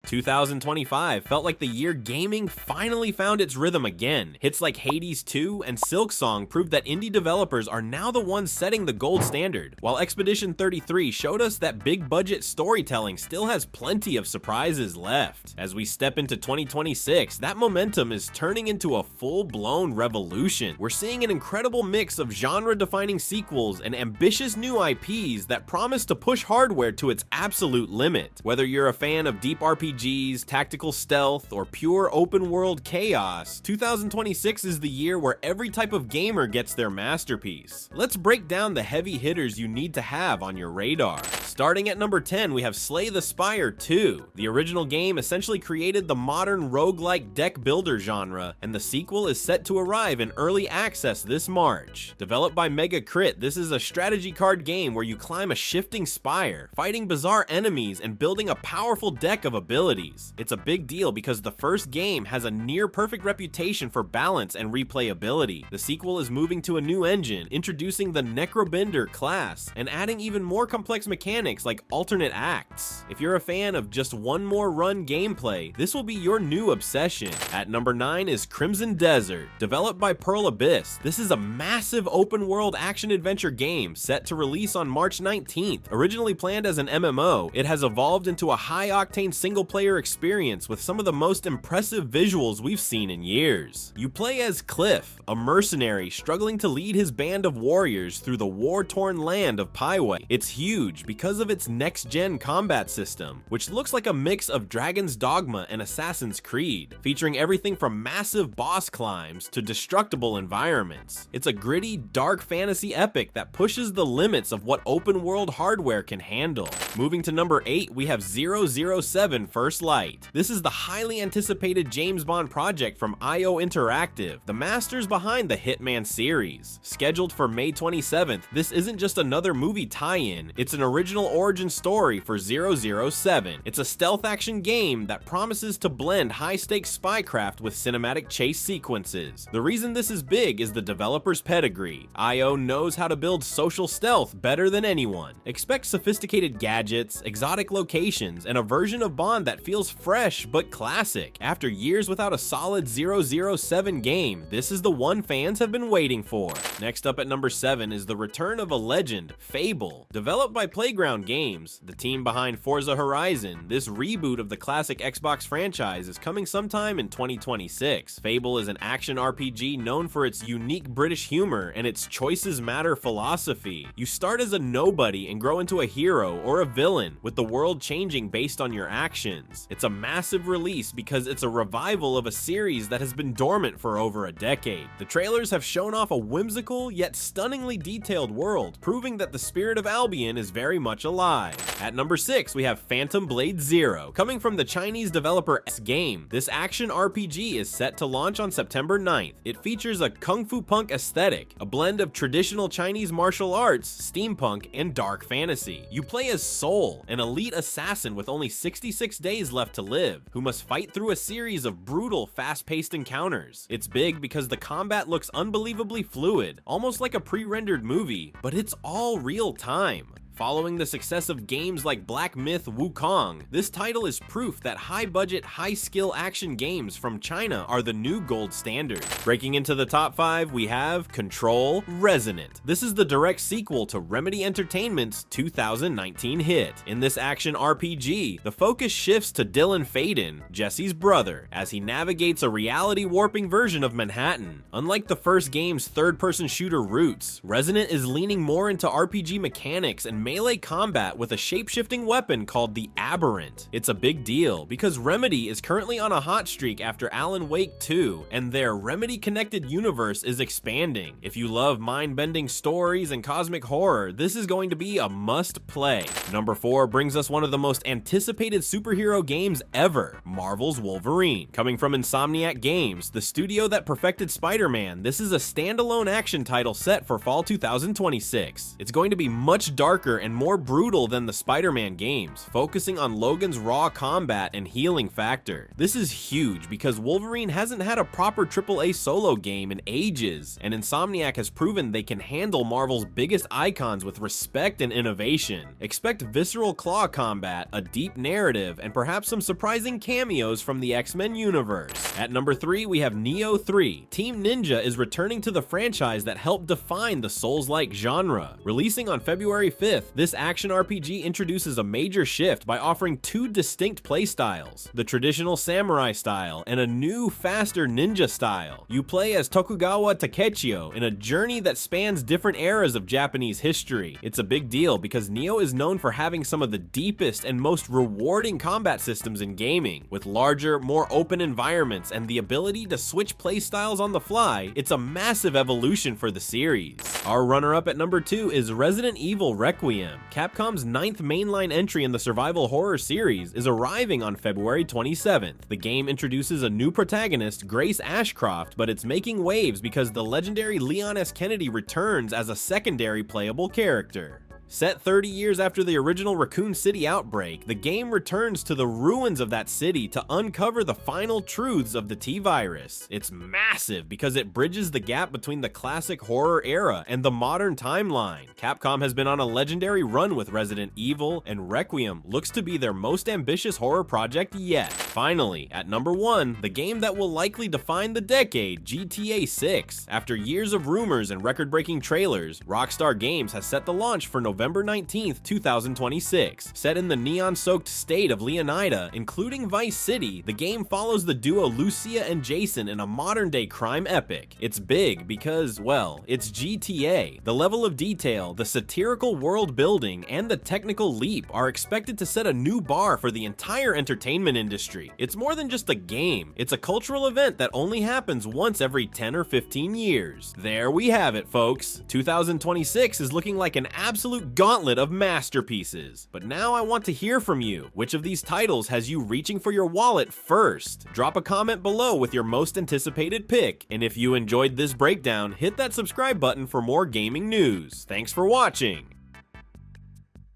2025 felt like the year gaming finally found its rhythm again. Hits like Hades 2 and Silksong proved that indie developers are now the ones setting the gold standard, while Expedition 33 showed us that big budget storytelling still has plenty of surprises left. As we step into 2026, that momentum is turning into a full-blown revolution. We're seeing an incredible mix of genre-defining sequels and ambitious new IPs that promise to push hardware to its absolute limit. Whether you're a fan of deep RPGs, tactical stealth, or pure open-world chaos, 2026 is the year where every type of gamer gets their masterpiece. Let's break down the heavy hitters you need to have on your radar. Starting at number 10, we have Slay the Spire 2. The original game essentially created the modern roguelike deck builder genre, and the sequel is set to arrive in early access this March. Developed by Mega Crit, this is a strategy card game where you climb a shifting spire, fighting bizarre enemies and building a powerful deck of abilities. It's a big deal because the first game has a near-perfect reputation for balance and replayability. The sequel is moving to a new engine, introducing the Necrobender class, and adding even more complex mechanics like alternate acts. If you're a fan of just one more run gameplay, this will be your new obsession. At number 9 is Crimson Desert. Developed by Pearl Abyss, this is a massive open-world action-adventure game set to release on March 19th. Originally planned as an MMO, it has evolved into a high-octane single-player experience with some of the most impressive visuals we've seen in years. You play as Cliff, a mercenary struggling to lead his band of warriors through the war-torn land of Paiwei. It's huge because of its next-gen combat system, which looks like a mix of Dragon's Dogma and Assassin's Creed, featuring everything from massive boss climbs to destructible environments. It's a gritty, dark fantasy epic that pushes the limits of what open-world hardware can handle. Moving to number 8, we have 007 First Light. This is the highly anticipated James Bond project from IO Interactive, the masters behind the Hitman series. Scheduled for May 27th, this isn't just another movie tie-in, it's an original origin story for 007. It's a stealth action game that promises to blend high-stakes spycraft with cinematic chase sequences. The reason this is big is the developer's pedigree. IO knows how to build social stealth better than anyone. Expect sophisticated gadgets, exotic locations, and a version of Bond that feels fresh but classic. After years without a solid 007 game, this is the one fans have been waiting for. Next up at number 7 is the return of a legend, Fable. Developed by Playground Games, the team behind Forza Horizon, this reboot of the classic Xbox franchise is coming sometime in 2026. Fable is an action RPG known for its unique British humor and its choices matter philosophy. You start as a nobody and grow into a hero or a villain, with the world changing based on your actions. It's a massive release because it's a revival of a series that has been dormant for over a decade. The trailers have shown off a whimsical yet stunningly detailed world, proving that the spirit of Albion is very much alive. At number 6, we have Phantom Blade Zero. Coming from the Chinese developer S-Game, this action RPG is set to launch on September 9th. It features a kung fu punk aesthetic, a blend of traditional Chinese martial arts, steampunk, and dark fantasy. You play as Soul, an elite assassin with only 66 days left to live, who must fight through a series of brutal, fast-paced encounters. It's big because the combat looks unbelievably fluid, almost like a pre-rendered movie, but it's all real time. Following the success of games like Black Myth Wukong, this title is proof that high-budget, high-skill action games from China are the new gold standard. Breaking into the top 5, we have Control Resonant. This is the direct sequel to Remedy Entertainment's 2019 hit. In this action RPG, the focus shifts to Dylan Faden, Jesse's brother, as he navigates a reality-warping version of Manhattan. Unlike the first game's third-person shooter roots, Resonant is leaning more into RPG mechanics and melee combat with a shape-shifting weapon called the Aberrant. It's a big deal because Remedy is currently on a hot streak after Alan Wake 2, and their Remedy-connected universe is expanding. If you love mind-bending stories and cosmic horror, this is going to be a must-play. Number 4 brings us one of the most anticipated superhero games ever, Marvel's Wolverine. Coming from Insomniac Games, the studio that perfected Spider-Man, this is a standalone action title set for fall 2026. It's going to be much darker and more brutal than the Spider-Man games, focusing on Logan's raw combat and healing factor. This is huge because Wolverine hasn't had a proper AAA solo game in ages, and Insomniac has proven they can handle Marvel's biggest icons with respect and innovation. Expect visceral claw combat, a deep narrative, and perhaps some surprising cameos from the X-Men universe. At number 3, we have Neo 3. Team Ninja is returning to the franchise that helped define the Souls-like genre. Releasing on February 5th, this action RPG introduces a major shift by offering 2 distinct playstyles: the traditional samurai style and a new, faster ninja style. You play as Tokugawa Takechio in a journey that spans different eras of Japanese history. It's a big deal because Neo is known for having some of the deepest and most rewarding combat systems in gaming. With larger, more open environments and the ability to switch playstyles on the fly, it's a massive evolution for the series. Our runner-up at number 2 is Resident Evil Requiem. Capcom's 9th mainline entry in the survival horror series is arriving on February 27th. The game introduces a new protagonist, Grace Ashcroft, but it's making waves because the legendary Leon S. Kennedy returns as a secondary playable character. Set 30 years after the original Raccoon City outbreak, the game returns to the ruins of that city to uncover the final truths of the T-Virus. It's massive because it bridges the gap between the classic horror era and the modern timeline. Capcom has been on a legendary run with Resident Evil, and Requiem looks to be their most ambitious horror project yet. Finally, at number 1, the game that will likely define the decade, GTA 6. After years of rumors and record-breaking trailers, Rockstar Games has set the launch for November 19th, 2026. Set in the neon-soaked state of Leonida, including Vice City, the game follows the duo Lucia and Jason in a modern-day crime epic. It's big because, well, it's GTA. The level of detail, the satirical world building, and the technical leap are expected to set a new bar for the entire entertainment industry. It's more than just a game. It's a cultural event that only happens once every 10 or 15 years. There we have it, folks. 2026 is looking like an absolute gauntlet of masterpieces. But now I want to hear from you. Which of these titles has you reaching for your wallet first? Drop a comment below with your most anticipated pick. And if you enjoyed this breakdown, hit that subscribe button for more gaming news. Thanks for watching.